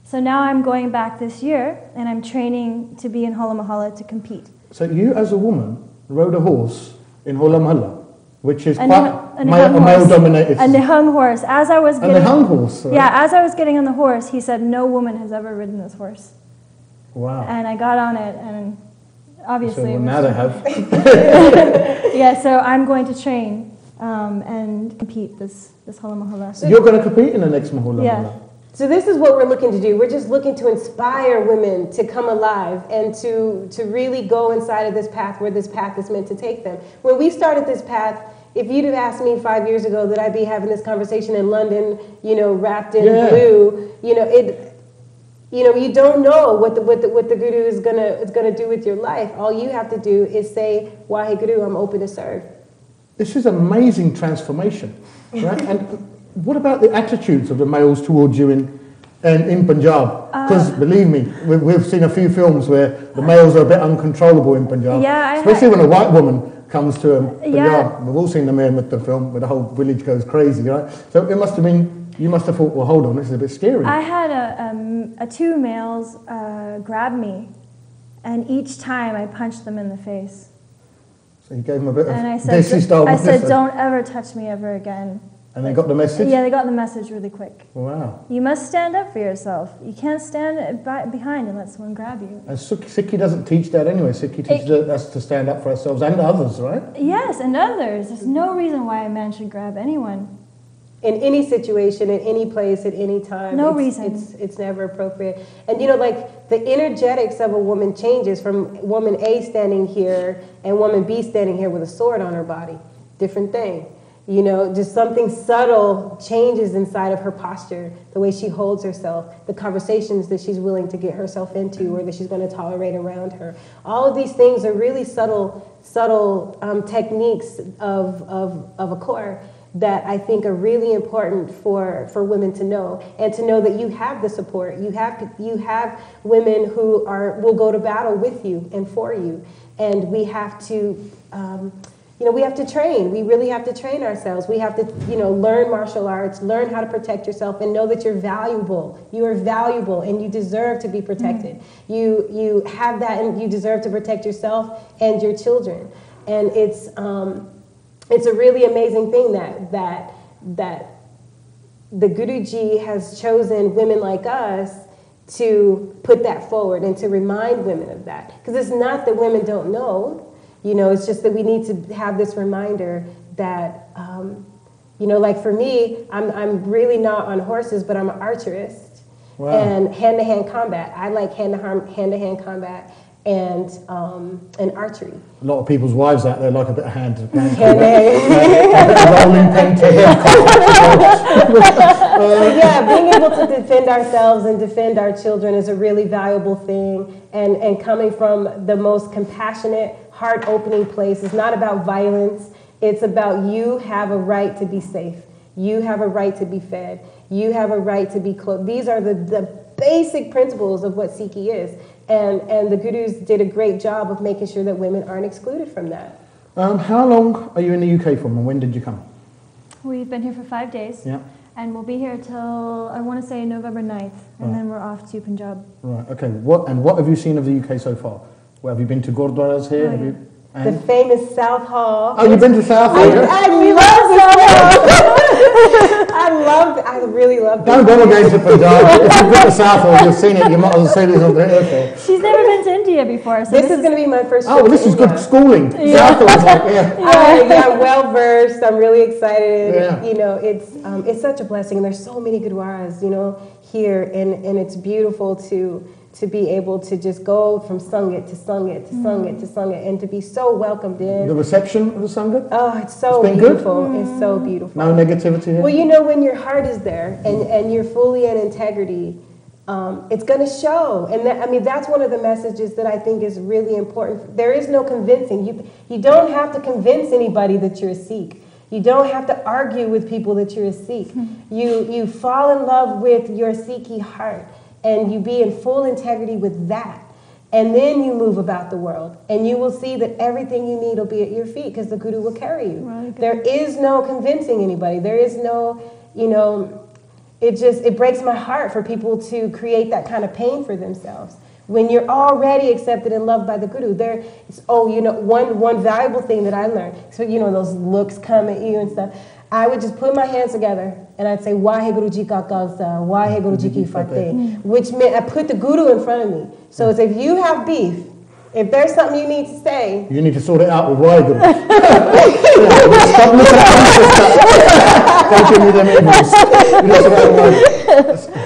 So now I'm going back this year, and I'm training to be in Hola Mahalla to compete. So you as a woman rode a horse in Hola Mahalla, which is quite a male-dominated. A Nihang horse. As I was getting, a Nihang horse? Right? Yeah, as I was getting on the horse, he said, no woman has ever ridden this horse. Wow. And I got on it, and obviously... So now they have. Yeah, so I'm going to train and compete this Hola Mahalla. So you're going to compete in the next Hola Mahalla? So this is what we're looking to do. We're just looking to inspire women to come alive and to really go inside of this path where this path is meant to take them. When we started this path, if you'd have asked me 5 years ago that I'd be having this conversation in London, wrapped in blue, you don't know what the Guru is gonna do with your life. All you have to do is say, Wahe Guru, I'm open to serve. This is amazing transformation, right? And what about the attitudes of the males towards you in Punjab? Because believe me, we've seen a few films where the males are a bit uncontrollable in Punjab. Yeah, especially when a white woman comes to Punjab. Yeah. We've all seen the man with the film where the whole village goes crazy, right? So it must have been, you must have thought, well, hold on, this is a bit scary. I had two males grab me, and each time I punched them in the face. So you gave them a bit and of Desi style. I said, don't ever touch me ever again. And they got the message? Yeah, they got the message really quick. Wow. You must stand up for yourself. You can't stand behind and let someone grab you. And Sikhi doesn't teach that anyway. Sikhi teaches us to stand up for ourselves and others, right? Yes, and others. There's no reason why a man should grab anyone. In any situation, in any place, at any time. No reason. It's never appropriate. And you know, like the energetics of a woman changes from woman A standing here and woman B standing here with a sword on her body. Different thing. You know, just something subtle changes inside of her posture, the way she holds herself, the conversations that she's willing to get herself into or that she's going to tolerate around her. All of these things are really subtle techniques of a core that I think are really important for women to know, and to know that you have the support. You have women who will go to battle with you and for you, and we have to. We have to train. We really have to train ourselves. We have to, learn martial arts, learn how to protect yourself, and know that you're valuable. You are valuable, and you deserve to be protected. Mm-hmm. You have that, and you deserve to protect yourself and your children. And it's a really amazing thing that the Guruji has chosen women like us to put that forward and to remind women of that. Because it's not that women don't know. It's just that we need to have this reminder that, like for me, I'm really not on horses, but I'm an archerist. Wow. And hand-to-hand combat. I like hand-to-hand combat and archery. A lot of people's wives out there like a bit of hand-to-hand combat. Rolling pen to hip. Yeah, being able to defend ourselves and defend our children is a really valuable thing. And coming from the most compassionate, heart-opening place. It's not about violence. It's about you have a right to be safe. You have a right to be fed. You have a right to be clothed. These are the basic principles of what Sikhi is. And the Gurus did a great job of making sure that women aren't excluded from that. How long are you in the UK from, and when did you come? We've been here for 5 days. Yeah. And we'll be here till, I want to say, November 9th. And then we're off to Punjab. Right, okay. What have you seen of the UK so far? Well, have you been to Gurdwaras here? Oh, yeah. The famous South Hall. Oh, you've been to South Hall? I love South Hall. I really love it. Don't bother going to Punjab. If you've been to South Hall, you've seen it. You might as well say this on the airport. She's never been to India before. So this is going to be my first trip. Oh, well, this is good schooling. Yeah. South Hall is like, yeah. I'm well versed. I'm really excited. Yeah. It's such a blessing. And there's so many Gurdwaras, here, and it's beautiful to be able to just go from Sangat to Sangat to Sangat to Sangat, and to be so welcomed in. The reception of the Sangat? Oh, it's so beautiful. Good? It's so beautiful. No negativity here? Well, when your heart is there and you're fully in integrity, it's going to show. And that's one of the messages that I think is really important. There is no convincing. You don't have to convince anybody that you're a Sikh. You don't have to argue with people that you're a Sikh. You fall in love with your Sikhi heart, and you be in full integrity with that. And then you move about the world, and you will see that everything you need will be at your feet, because the Guru will carry you. Right. There is no convincing anybody. There is no, it breaks my heart for people to create that kind of pain for themselves. When you're already accepted and loved by the Guru, one valuable thing that I learned, so those looks come at you and stuff, I would just put my hands together and I'd say, Waheguru Ji Ka Khalsa, Waheguru Ji Ki Fateh, which meant I put the Guru in front of me. So it's if you have beef, if there's something you need to say, you need to sort it out with Waheguru. Stop looking at Don't give me them English.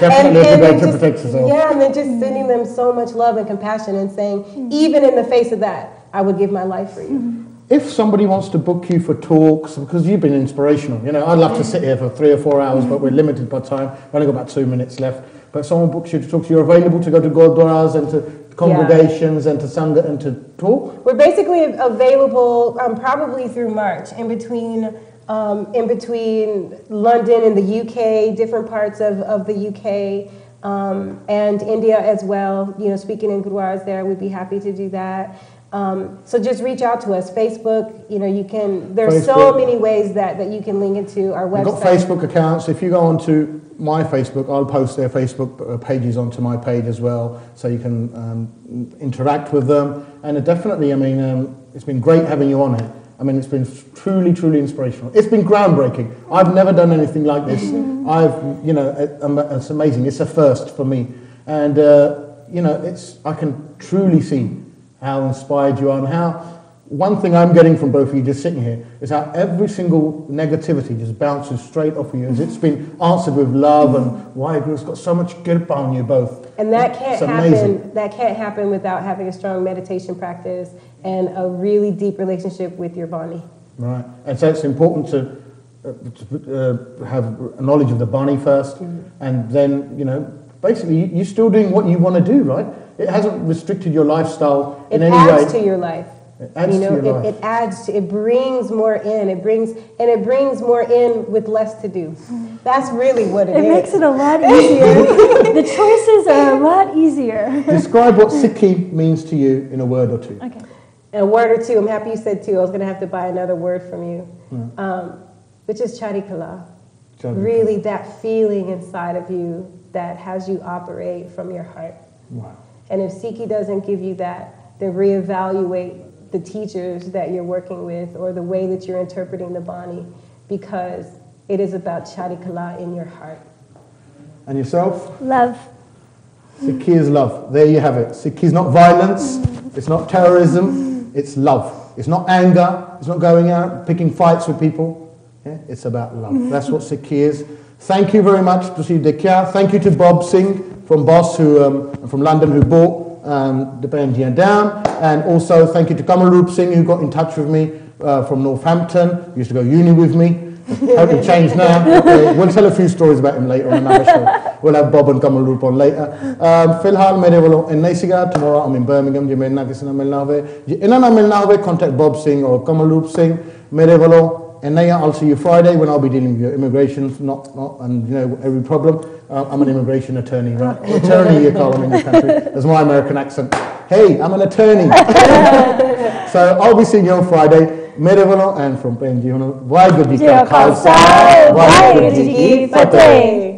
Definitely a way to protect yourself. Yeah, and then just sending them so much love and compassion and saying, even in the face of that, I would give my life for you. If somebody wants to book you for talks, because you've been inspirational, I'd love to sit here for 3 or 4 hours, but we're limited by time. We've only got about 2 minutes left. But if someone books you to talk, you're available to go to Gurdwaras and to congregations and to Sangat and to talk? We're basically available probably through March, in between in between London and the UK, different parts of the UK, and India as well. You know, speaking in Gurwars there, we'd be happy to do that. So just reach out to us. Facebook, you know, you can, there's so many ways that you can link into our website. We've got Facebook accounts. If you go onto my Facebook, I'll post their Facebook pages onto my page as well, so you can interact with them. And definitely, I mean, it's been great having you on it. I mean, it's been truly, truly inspirational. It's been groundbreaking. I've never done anything like this. You know, it's amazing. It's a first for me. And, you know, I can truly see how inspired you are, and how one thing I'm getting from both of you just sitting here is how every single negativity just bounces straight off of you, as it's been answered with love, and Waheguru's got so much good on you both. And that can't happen. That can't happen without having a strong meditation practice and a really deep relationship with your body. Right, and so it's important to have a knowledge of the Bani first, and then, you know, basically you're still doing what you want to do, right? It hasn't restricted your lifestyle in any way. It adds to your life. It adds to your life. It adds to, it brings more in. It brings more in with less to do. That's really what it is. It makes it a lot easier. The choices are a lot easier. Describe what Sikhi means to you in a word or two. Okay. A word or two. I'm happy you said two. I was going to have to buy another word from you, which is Charikala. Really, that feeling inside of you that has you operate from your heart. Wow. And if Sikhi doesn't give you that, then reevaluate the teachers that you're working with or the way that you're interpreting the Bani, because it is about Charikala in your heart. And yourself? Love. Sikhi is love. There you have it. Sikhi is not violence. It's not terrorism. It's love. It's not anger. It's not going out picking fights with people. Yeah? It's about love. That's what Sikhi is. Thank you very much to Sri Dekya. Thank you to Bob Singh from Boss, from London, who bought the Benjian down. And also thank you to Kamalroop Singh, who got in touch with me from Northampton. He used to go uni with me. Hope it changed now. Okay, we'll tell a few stories about him later on another show. We'll have Bob and Kamalroop on later. Filhal, mere valo in Naisiga. Tomorrow I'm in Birmingham. Je mere kisi na milna hove. Je inna na milna hove, contact Bob Singh or Kamalroop Singh. Mere valo. And now I'll see you Friday when I'll be dealing with your immigration, and you know, every problem. I'm an immigration attorney, right? Attorney, you call them in this country. That's my American accent. Hey, I'm an attorney. So I'll be seeing you on Friday. Mere valo, and from Benji, Waheguਰੂ Ji Ka Khalsa, Waheguਰੂ Ji Ki Fateh.